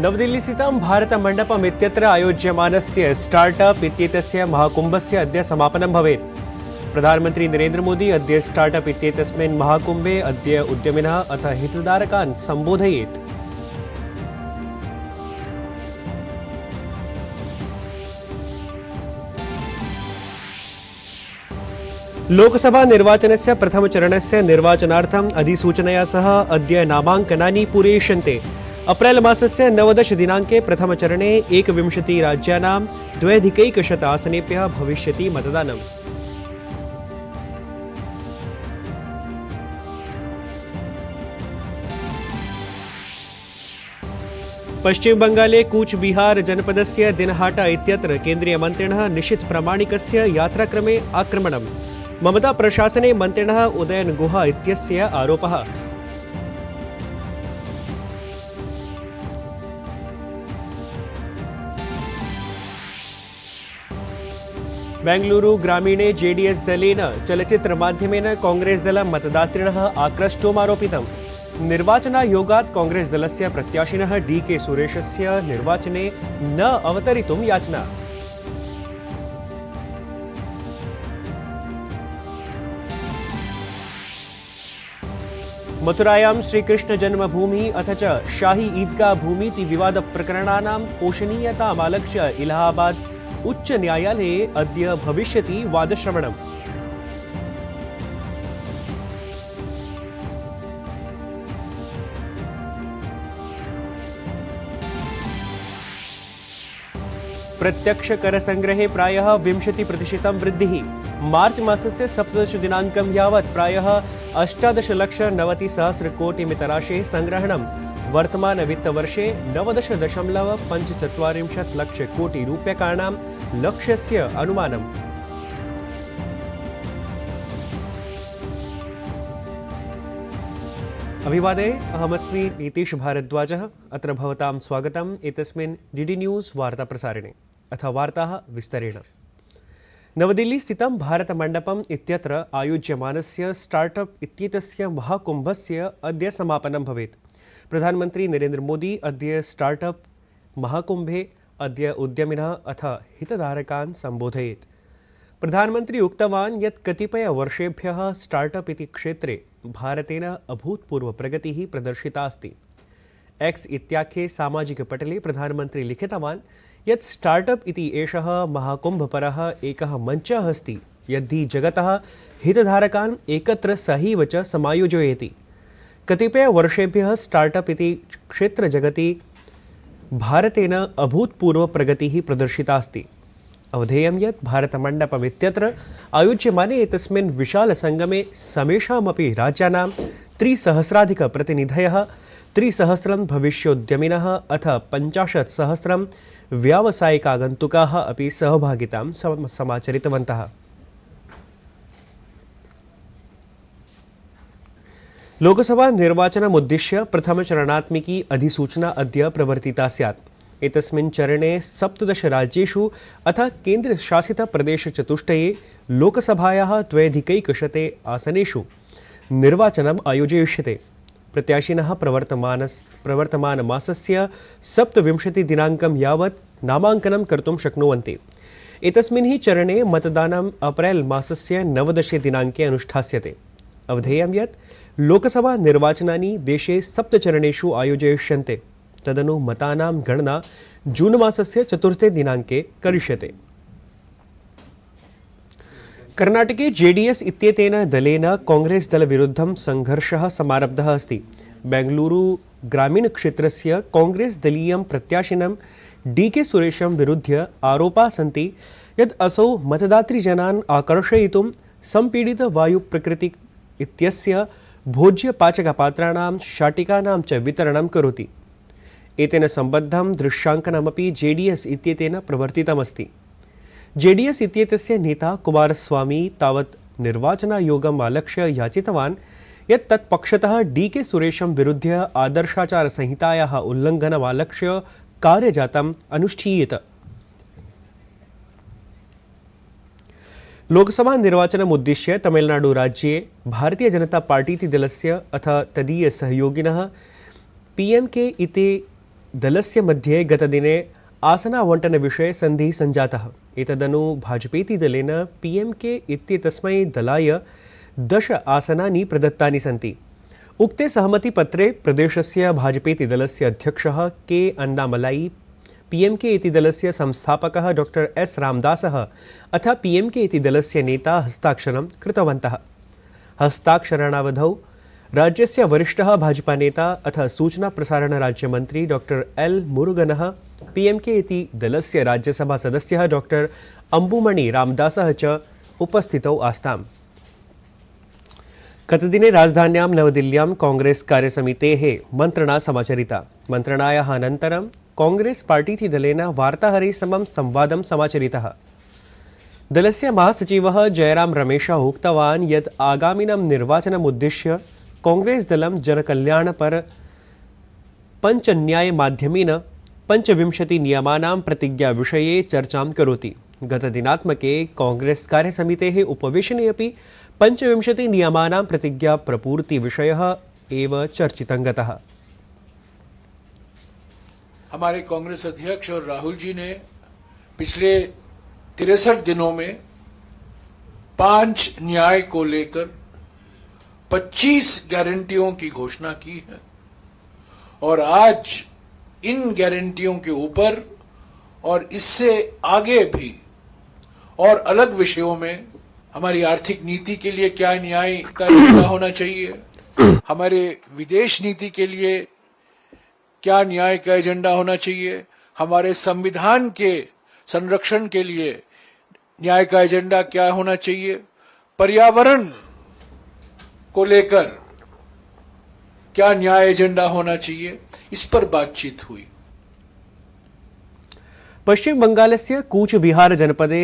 नवदिल्लीस्थितं भारतमण्डपम् इत्यत्र आयोज्यमानस्य स्टार्टअप इत्येतस्य महाकुम्भस्य अद्य समापनं भवेत्। प्रधानमन्त्री नरेन्द्र मोदी अद्य स्टार्टअप इत्येतस्मिन् महाकुम्भे अद्य उद्यमिनः अथ हितधारकान् सम्बोधयेत्। लोकसभा निर्वाचनस्य प्रथमचरणस्य निर्वाचनार्थम् अधिसूचनया सह अद्य नामाङ्कनानि पूरयिष्यन्ते। अप्रैल मासस्य 19 दिनाङ्के प्रथमचरणे 21 राज्यानां 2,100 आसनेभ्यः भविष्यति मतदानम्। पश्चिमबङ्गाले कूचबिहार जनपदस्य दिनहाटा इत्यत्र केन्द्रीयमन्त्रिणः निशित प्रामाणिकस्य यात्राक्रमे आक्रमणम्। ममता प्रशासने मन्त्रिणः उदयन गुहा इत्यस्य आरोपः। बेंगलुरु ग्रामीणे जेडीएस दलेन चलचित्रमाध्यमेन कांग्रेस दलं मतदातृणः आक्रष्टुम् आरोपितम्। निर्वाचनायोगात् कांग्रेस दलस्य प्रत्याशिनः डीके सुरेशस्य निर्वाचने न अवतरितुं याचना। मथुरायां श्रीकृष्ण जन्मभूमि अथ च शाही ईदगाह भूमीति विवाद प्रकरणानां पोषणीयताम् आलक्ष्य इलाहाबाद उच्च न्यायालये अद्य भविष्यति वादश्रवणम्। प्रत्यक्ष कर संग्रहे प्रायः 20% वृद्धिः। मार्च मासस्य 17 दिनाङ्कं यावत् प्रायः 18,90,000 कोटिमितराशेः संग्रहणम्। वर्तमान वित्तवर्षे 19,45 लक्ष कोटि रूप्यकाणां लक्ष्यस्य अनुमानम्। अभिवादे, अहमस्मि नीतीश भारद्वाजः। अत्र भवतां स्वागतम् एतस्मिन् डीडी न्यूज़ वार्ताप्रसारणे। अथ वार्ताः विस्तरेण। नवदिल्ली स्थितं भारतमण्डपम् इत्यत्र आयोज्यमानस्य स्टार्टअप इत्येतस्य महाकुम्भस्य अद्य समापनं भवेत्। प्रधानमन्त्री नरेन्द्र मोदी अद्य स्टार्टअप महाकुम्भे अद्य उद्यमिनः अथ हितधारकान् सम्बोधयेत्। प्रधानमन्त्री उक्तवान् यत् कतिपयवर्षेभ्यः स्टार्टअप इति क्षेत्रे भारतेन अभूतपूर्व प्रगतिः प्रदर्शिता अस्ति। एक्स इत्याख्ये सामाजिकपटले प्रधानमन्त्री लिखितवान् यत् स्टार्टअप इति एषः महाकुम्भपरः एकः मञ्चः अस्ति यद्धि जगतः हितधारकान् एकत्र सहैव च समायोजयति। कतिपयवर्षेभ्यः स्टार्टअप इति क्षेत्रजगति भारतेन अभूतपूर्व प्रगतिः प्रदर्शिता अस्ति। अवधेयं यत् भारतमण्डपम् इत्यत्र आयोज्यमाने एतस्मिन् विशालसङ्गमे समेषामपि राज्यानां 3,000,000 3,000 भविष्योद्यमिनः अथ 50,000 व्यावसायिकागन्तुकाः अपि सहभागितां समाचरितवन्तः। लोकसभा निर्वाचनमुद्दिश्य प्रथमचरणात्मिकी अधिसूचना अद्य प्रवर्तिता स्यात्। एतस्मिन् चरणे 17 राज्येषु अथ केन्द्रशासितप्रदेशचतुष्टये लोकसभायाः 2,100 आसनेषु निर्वाचनम् आयोजयिष्यते। प्रत्याशिनः प्रवर्तमानमासस्य 27 दिनाङ्कं यावत् नामाङ्कनं कर्तुं शक्नुवन्ति। एतस्मिन् हि चरणे मतदानम् अप्रैल मासस्य 19 दिनाङ्के अनुष्ठास्यते। अवधेयं यत् लोकसभा निर्वाचनानि देशे 7 चरणेषु आयोजयिष्यन्ते। तदनु मतानां गणना जून मासस्य 4 दिनाङ्के करिष्यते। कर्णाटके जेडीएस इत्येतेन दलेन कांग्रेस दलविरुद्धं संघर्षः समारब्धः अस्ति। बेंगलुरु ग्रामीणक्षेत्रस्य कांग्रेस दलीयं प्रत्याशिनं डीके सुरेशं विरुध्य आरोपाः सन्ति यत् असौ मतदातृजनान् आकर्षयितुं सम्पीडितवायुप्रकृति इत्यस्य भोज्यपाचकपात्राणां शाटिकानां च वितरणं करोति। एतेन सम्बद्धं दृश्याङ्कनमपि जेडीएस इत्येतेन प्रवर्तितमस्ति। जेडीएस इत्येतस्य नेता कुमारस्वामी तावत् निर्वाचनायोगम् आलक्ष्य याचितवान् यत् तत्पक्षतः डीके सुरेशं विरुध्य आदर्शाचारसंहितायाः उल्लङ्घनमालक्ष्य कार्यजातम् अनुष्ठीयेत। लोकसभा निर्वाचनमुद्दिश्य तमिलनाडु राज्ये भारतीय जनता पार्टी दलस्य अथ तदीय सहयोगिनः पीएमके इति दलस्य मध्ये गतदिने आसनावण्टनविषये सन्धिः सञ्जातः। एतदनु भाजपेति दलेन पीएमके इत्येतस्मै दलाय 10 आसनानि प्रदत्तानि सन्ति। उक्ते सहमतिपत्रे प्रदेशस्य भाजपेति दलस्य अध्यक्षः के अन्नामलाई, पीएमके इति दलस्य संस्थापकः डॉक्टर एस रामदासः अथ पीएमके इति दलस्य नेता हस्ताक्षरं कृतवन्तः। हस्ताक्षरणावधौ राज्यस्य वरिष्ठः भाजपा नेता अथ सूचना प्रसारण राज्यमंत्री डॉक्टर एल मुरुगनः, पीएमके इति दलस्य राज्यसभा सदस्यः डॉक्टर अंबुमणि रामदासः च उपस्थितौ आस्ताम्। गतदिने राजधान्यां नवदिल्ल्यां कांग्रेस कार्यसमितेः मन्त्रणा समाचरिता। मन्त्रणायाः अनन्तरं कांग्रेस पार्टीति दलेन वार्ताहरैः समं संवादं समाचरितः। दलस्य महासचिवः जयराम रमेशः उक्तवान् यत् आगामिनं निर्वाचनमुद्दिश्य कांग्रेस दलं जनकल्याणपर पञ्चन्यायमाध्यमेन 25 नियमानां प्रतिज्ञाविषये चर्चां करोति। गतदिनात्मके कांग्रेस कार्यसमितेः उपवेशने अपि 25 नियमानां प्रतिज्ञाप्रपूर्तिविषयः एव चर्चितं गतः। हमारे कांग्रेस अध्यक्ष और राहुल जी ने पिछले 63 दिनों में 5 न्याय को लेकर 25 गारंटियों की घोषणा की है और आज इन गारंटियों के ऊपर और इससे आगे भी और अलग विषयों में हमारी आर्थिक नीति के लिए क्या न्याय का एजेंडा होना चाहिए, हमारे विदेश नीति के लिए क्या न्याय का एजेंडा होना चाहिए, हमारे संविधान के संरक्षण के लिए न्याय का एजेंडा क्या होना चाहिए, पर्यावरण को लेकर क्या न्याय एजेंडा होना चाहिए, इस पर बातचीत हुई। पश्चिम बंगालस्य कूचबिहार जनपदे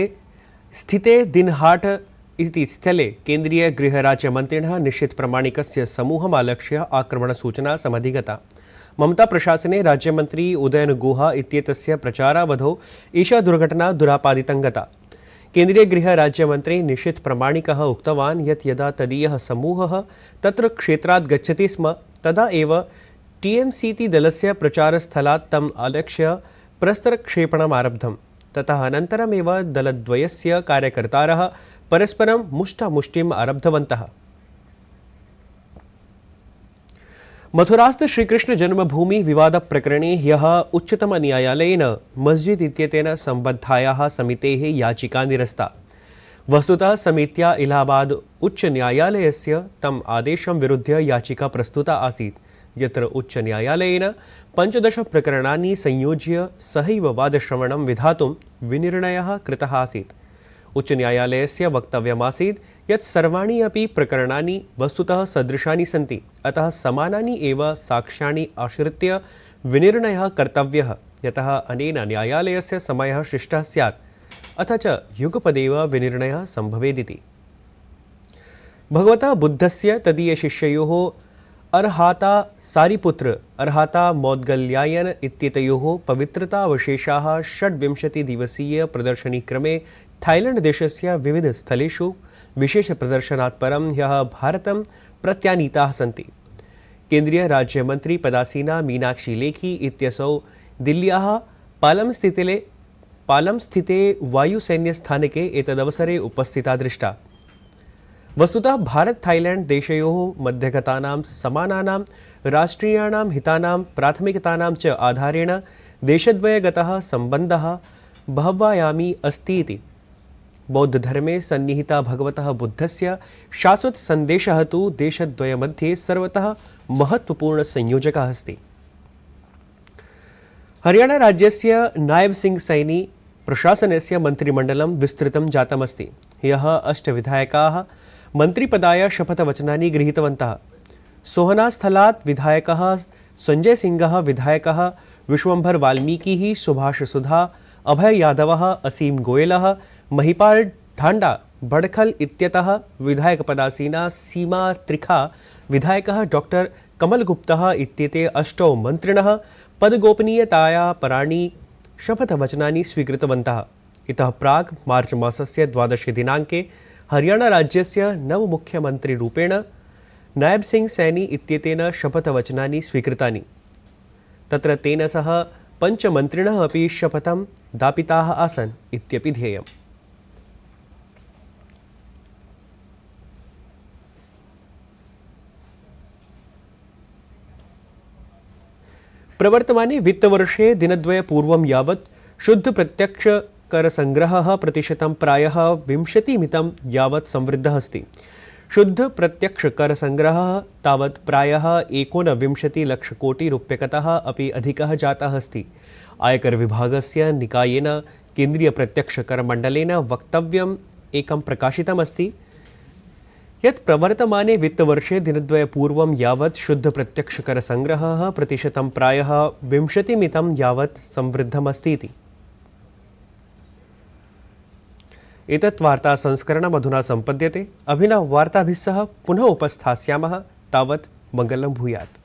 स्थिते दिनहाट इति स्थले केन्द्रीय गृहराज्यमन्त्रिणः निशित प्रामाणिकस्य समूहमालक्ष्य आक्रमणसूचना समधिगता। ममता प्रशासने राज्यमन्त्री उदयन गुहा इत्येतस्य प्रचारावधौ एषा दुर्घटना दुरापादितं गता। केन्द्रीय गृह राज्यमन्त्री निशित प्रामाणिकः उक्तवान् यत् यदा तदीयः समूहः तत्र क्षेत्रात् गच्छति स्म तदा एव टीएमसी दलस्य प्रचारस्थलात् तम् आलक्ष्य प्रस्तरक्षेपणम् आरब्धम्। ततः अनन्तरमेव दलद्वयस्य कार्यकर्तारः परस्परं मुष्टामुष्टिम् आरब्धवन्तः। मथुरास्थ श्रीकृष्ण जन्मभूमि विवाद प्रकरणे ह्यः उच्चतम न्यायालयेन मस्जिद इत्येतेन सम्बद्धायाः समितेः याचिका निरस्ता। वस्तुतः समित्या इलाहाबाद उच्च न्यायालयस्य तम् आदेशं विरुध्य याचिका प्रस्तुता आसीत्, यत्र उच्च न्यायालयेन 15 प्रकरणानि संयोज्य सहैव वादश्रवणं विधातुं विनिर्णयः कृतः आसीत्। उच्च न्यायालयस्य वक्तव्यमासीत् यत् सर्वाणि अपि प्रकरणानि वस्तुतः सदृशानि सन्ति, अतः समानानि एव साक्ष्याणि आश्रित्य विनिर्णयः कर्तव्यः, यतः अनेन न्यायालयस्य समयः शिष्टः स्यात्, अथ च युगपदेव विनिर्णयः सम्भवेदिति। भगवतः बुद्धस्य तदीयशिष्ययोः अर्हाता सारिपुत्र अर्हाता मौद्गल्यायन इत्येतयोः पवित्रतावशेषाः 26 दिवसीय प्रदर्शनीक्रमे थाईलैंड देशस्य विविध स्थलेषु विशेष प्रदर्शनात् परं ह्यः भारतं प्रत्यानीताः सन्ति। केन्द्रीय राज्यमन्त्री पदासीना मीनाक्षी लेखी इत्यसौ दिल्ल्याः पालम स्थिते वायुसैन्यस्थानके एतदवसरे उपस्थिता दृष्टा। वस्तुतः भारत थाईलैंड देशयोः मध्यगतानां समानानां राष्ट्रियाणां हितानां प्राथमिकतानां च आधारेण देशद्वयगतः सम्बन्धः बहव्यायामी अस्ति इति। बौद्धधर्मे सन्निहिता भगवतः बुद्धस्य शाश्वत सन्देशः तु देशद्वयमध्ये सर्वतः महत्वपूर्णसंयोजकः अस्ति। हरियाणा राज्यस्य नायब सिंह सैनी प्रशासनस्य मन्त्रिमण्डलं विस्तृतं जातमस्ति। ह्यः 8 विधायकाः मन्त्रिपदाय शपथवचनानि गृहीतवन्तः। सोहनास्थलात् विधायकः संजय सिंहः, विधायकः विश्वम्भर वाल्मीकिः, सुभाष सुधा, अभय यादवः, असीम गोयलः, महिपाल ढांडा बड़खल इत्यतः विधायकपदासीना सीमा त्रिखा, विधायकः डॉक्टर कमल गुप्तः इत्येते 8 मन्त्रिणः पदगोपनीयताया पराणि शपथवचनानि स्वीकृतवन्तः। इतः प्राक् मार्च मासस्य 12 दिनाङ्के हरियाणा राज्यस्य नवमुख्यमन्त्रिरूपेण नायब सिंह सैनी इत्येतेन शपथवचनानि स्वीकृतानि। तत्र तेन सह पञ्चमन्त्रिणः अपि शपथं दापिताः आसन् इत्यपि ध्येयम्। प्रवर्तमाने वित्तवर्षे दिनद्वयपूर्वं यावत् शुद्धप्रत्यक्षकरसङ्ग्रहः प्रतिशतं प्रायः 20% यावत् संवृद्धः अस्ति। शुद्धप्रत्यक्षकरसङ्ग्रहः तावत् प्रायः 19 लक्षकोटिरूप्यकतः अपि अधिकः जातः अस्ति। आयकरविभागस्य निकायेन केन्द्रीयप्रत्यक्षकरमण्डलेन वक्तव्यम् एकं प्रकाशितमस्ति यत् प्रवर्तमाने वित्तवर्षे दिनद्वयपूर्वं यावत् शुद्धप्रत्यक्षकरसङ्ग्रहः प्रतिशतं प्रायः 20% यावत् संवृद्धमस्ति इति। एतत् वार्तासंस्करणम् अधुना सम्पद्यते। अभिनववार्ताभिः सह पुनः उपस्थास्यामः। तावत् मङ्गलं भूयात्।